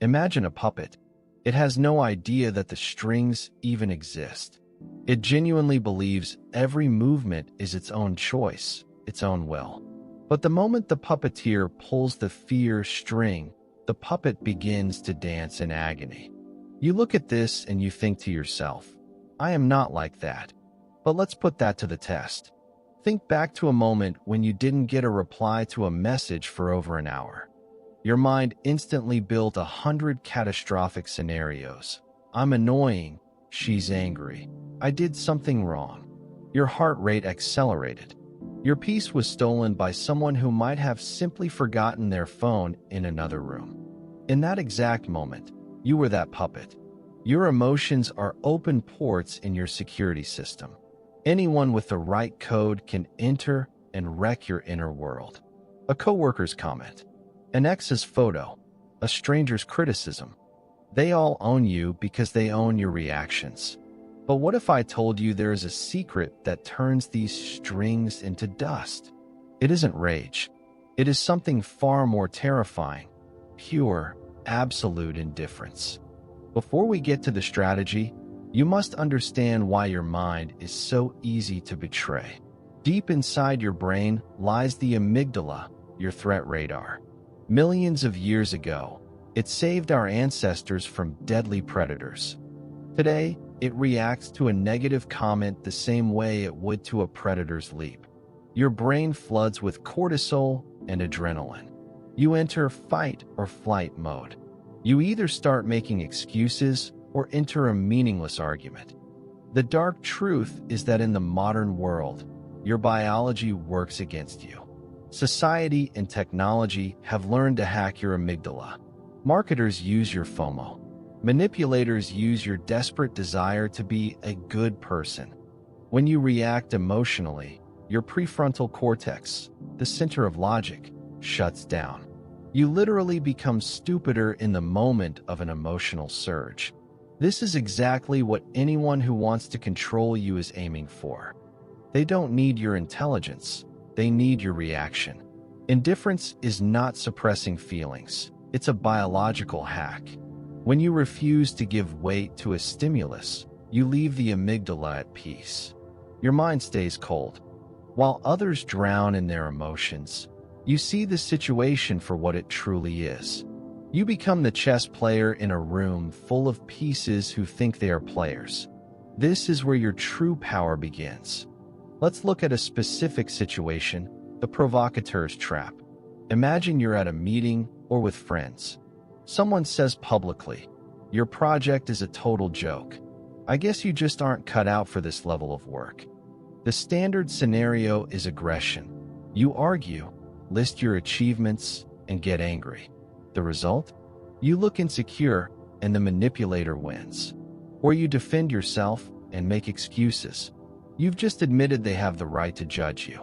Imagine a puppet. It has no idea that the strings even exist. It genuinely believes every movement is its own choice, its own will. But the moment the puppeteer pulls the fear string, the puppet begins to dance in agony. You look at this and you think to yourself, I am not like that. But let's put that to the test. Think back to a moment when you didn't get a reply to a message for over an hour. Your mind instantly built 100 catastrophic scenarios. I'm annoying. She's angry. I did something wrong. Your heart rate accelerated. Your peace was stolen by someone who might have simply forgotten their phone in another room. In that exact moment, you were that puppet. Your emotions are open ports in your security system. Anyone with the right code can enter and wreck your inner world. A coworker's comment, an ex's photo, a stranger's criticism. They all own you because they own your reactions. But what if I told you there is a secret that turns these strings into dust? It isn't rage. It is something far more terrifying, pure, absolute indifference. Before we get to the strategy, you must understand why your mind is so easy to betray. Deep inside your brain lies the amygdala, your threat radar. Millions of years ago, it saved our ancestors from deadly predators. Today, it reacts to a negative comment the same way it would to a predator's leap. Your brain floods with cortisol and adrenaline. You enter fight or flight mode. You either start making excuses or enter a meaningless argument. The dark truth is that in the modern world, your biology works against you. Society and technology have learned to hack your amygdala. Marketers use your FOMO. Manipulators use your desperate desire to be a good person. When you react emotionally, your prefrontal cortex, the center of logic, shuts down. You literally become stupider in the moment of an emotional surge. This is exactly what anyone who wants to control you is aiming for. They don't need your intelligence. They need your reaction. Indifference is not suppressing feelings. It's a biological hack. When you refuse to give weight to a stimulus, you leave the amygdala at peace. Your mind stays cold. While others drown in their emotions, you see the situation for what it truly is. You become the chess player in a room full of pieces who think they are players. This is where your true power begins. Let's look at a specific situation, the provocateur's trap. Imagine you're at a meeting or with friends. Someone says publicly, "Your project is a total joke. I guess you just aren't cut out for this level of work." The standard scenario is aggression. You argue, list your achievements, and get angry. The result? You look insecure, and the manipulator wins. Or you defend yourself and make excuses. You've just admitted they have the right to judge you.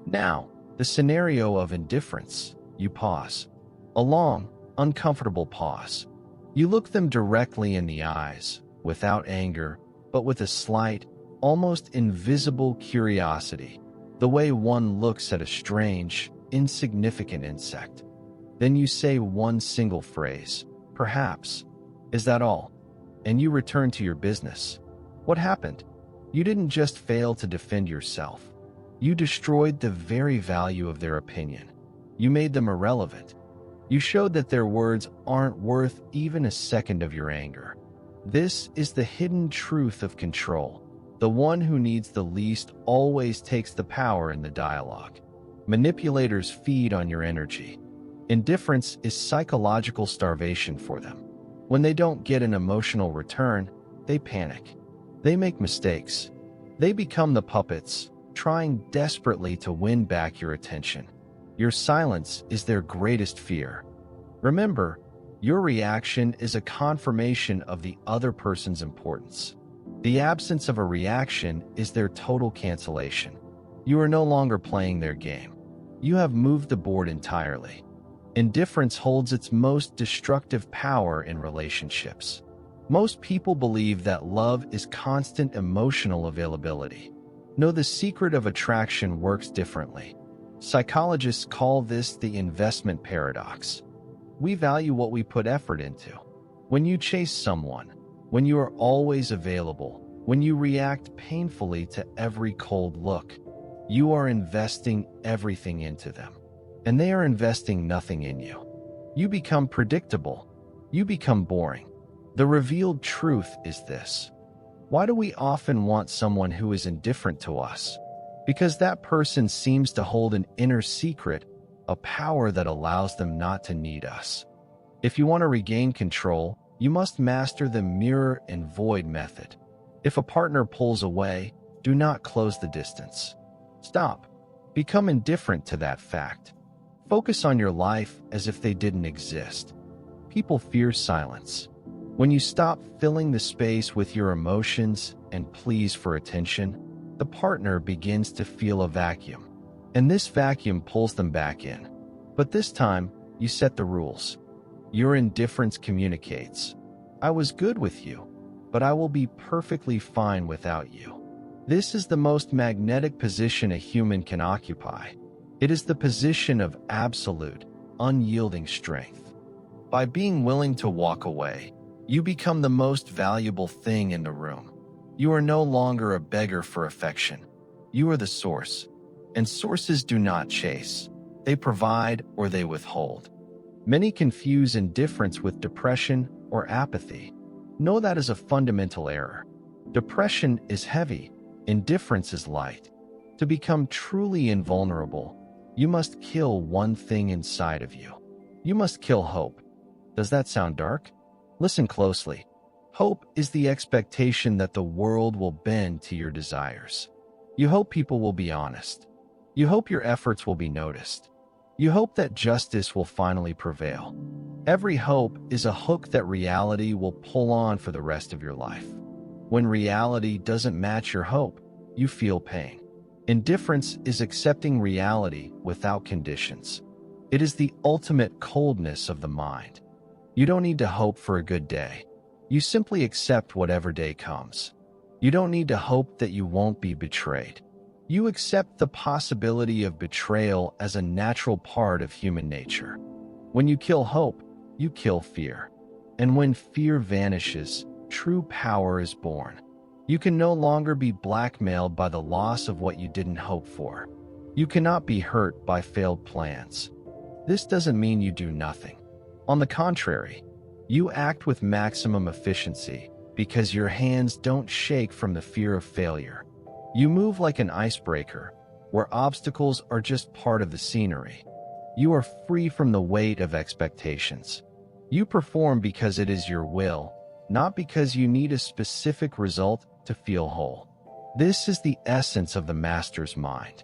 Now, the scenario of indifference. You pause. A long, uncomfortable pause. You look them directly in the eyes, without anger, but with a slight, almost invisible curiosity, the way one looks at a strange, insignificant insect. Then you say one single phrase, perhaps, "Is that all?" And you return to your business. What happened? You didn't just fail to defend yourself. You destroyed the very value of their opinion. You made them irrelevant. You showed that their words aren't worth even a second of your anger. This is the hidden truth of control. The one who needs the least always takes the power in the dialogue. Manipulators feed on your energy. Indifference is psychological starvation for them. When they don't get an emotional return, they panic. They make mistakes. They become the puppets, trying desperately to win back your attention. Your silence is their greatest fear. Remember, your reaction is a confirmation of the other person's importance. The absence of a reaction is their total cancellation. You are no longer playing their game. You have moved the board entirely. Indifference holds its most destructive power in relationships. Most people believe that love is constant emotional availability. No, the secret of attraction works differently. Psychologists call this the investment paradox. We value what we put effort into. When you chase someone, when you are always available, when you react painfully to every cold look, you are investing everything into them, and they are investing nothing in you. You become predictable. You become boring. The revealed truth is this. Why do we often want someone who is indifferent to us? Because that person seems to hold an inner secret, a power that allows them not to need us. If you want to regain control, you must master the mirror and void method. If a partner pulls away, do not close the distance. Stop. Become indifferent to that fact. Focus on your life as if they didn't exist. People fear silence. When you stop filling the space with your emotions and pleas for attention, the partner begins to feel a vacuum. And this vacuum pulls them back in. But this time, you set the rules. Your indifference communicates. I was good with you, but I will be perfectly fine without you. This is the most magnetic position a human can occupy. It is the position of absolute, unyielding strength. By being willing to walk away, you become the most valuable thing in the room. You are no longer a beggar for affection. You are the source. And sources do not chase. They provide or they withhold. Many confuse indifference with depression or apathy. Know that is a fundamental error. Depression is heavy. Indifference is light. To become truly invulnerable, you must kill one thing inside of you. You must kill hope. Does that sound dark? Listen closely. Hope is the expectation that the world will bend to your desires. You hope people will be honest. You hope your efforts will be noticed. You hope that justice will finally prevail. Every hope is a hook that reality will pull on for the rest of your life. When reality doesn't match your hope, you feel pain. Indifference is accepting reality without conditions. It is the ultimate coldness of the mind. You don't need to hope for a good day. You simply accept whatever day comes. You don't need to hope that you won't be betrayed. You accept the possibility of betrayal as a natural part of human nature. When you kill hope, you kill fear. And when fear vanishes, true power is born. You can no longer be blackmailed by the loss of what you didn't hope for. You cannot be hurt by failed plans. This doesn't mean you do nothing. On the contrary, you act with maximum efficiency because your hands don't shake from the fear of failure. You move like an icebreaker, where obstacles are just part of the scenery. You are free from the weight of expectations. You perform because it is your will, not because you need a specific result to feel whole. This is the essence of the master's mind.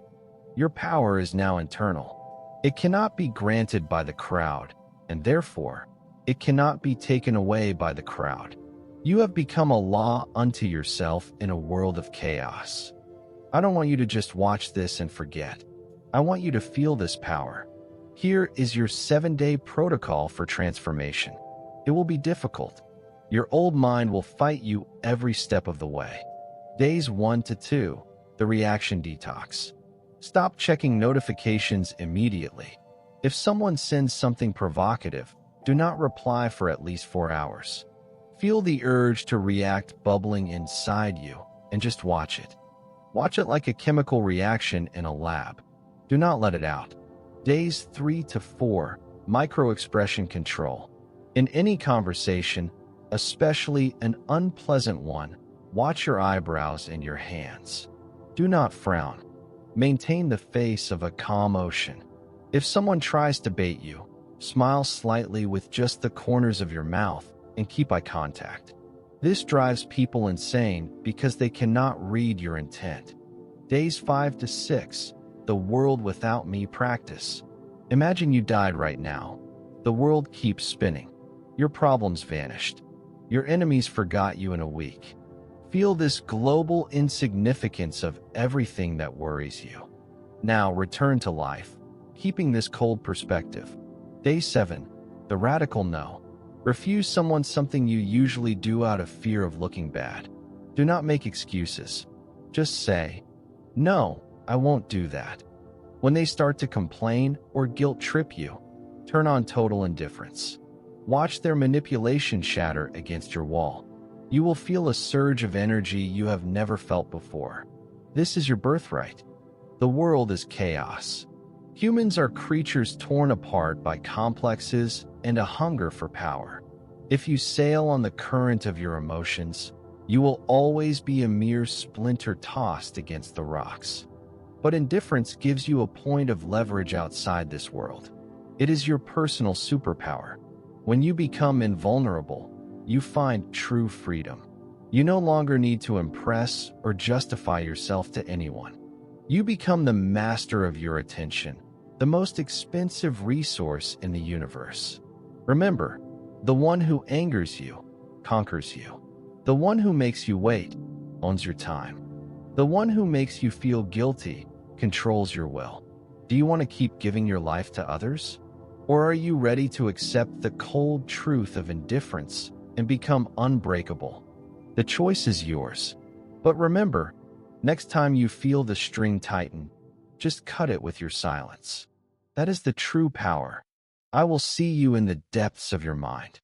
Your power is now internal. It cannot be granted by the crowd, and therefore, it cannot be taken away by the crowd. You have become a law unto yourself in a world of chaos. I don't want you to just watch this and forget. I want you to feel this power. Here is your 7-day protocol for transformation. It will be difficult. Your old mind will fight you every step of the way. Days 1 to 2, the reaction detox. Stop checking notifications immediately. If someone sends something provocative, do not reply for at least 4 hours. Feel the urge to react bubbling inside you and just watch it. Watch it like a chemical reaction in a lab. Do not let it out. Days 3 to 4, micro-expression control. In any conversation, especially an unpleasant one, watch your eyebrows and your hands. Do not frown. Maintain the face of a calm ocean. If someone tries to bait you, smile slightly with just the corners of your mouth and keep eye contact. This drives people insane because they cannot read your intent. Days 5 to 6, the world without me practice. Imagine you died right now. The world keeps spinning. Your problems vanished. Your enemies forgot you in a week. Feel this global insignificance of everything that worries you. Now return to life, keeping this cold perspective. Day 7, the radical no. Refuse someone something you usually do out of fear of looking bad. Do not make excuses. Just say, "No, I won't do that." When they start to complain or guilt trip you, turn on total indifference. Watch their manipulation shatter against your wall. You will feel a surge of energy you have never felt before. This is your birthright. The world is chaos. Humans are creatures torn apart by complexes and a hunger for power. If you sail on the current of your emotions, you will always be a mere splinter tossed against the rocks. But indifference gives you a point of leverage outside this world. It is your personal superpower. When you become invulnerable, you find true freedom. You no longer need to impress or justify yourself to anyone. You become the master of your attention, the most expensive resource in the universe. Remember, the one who angers you conquers you. The one who makes you wait owns your time. The one who makes you feel guilty controls your will. Do you want to keep giving your life to others? Or are you ready to accept the cold truth of indifference and become unbreakable? The choice is yours. But remember, next time you feel the string tighten, just cut it with your silence. That is the true power. I will see you in the depths of your mind.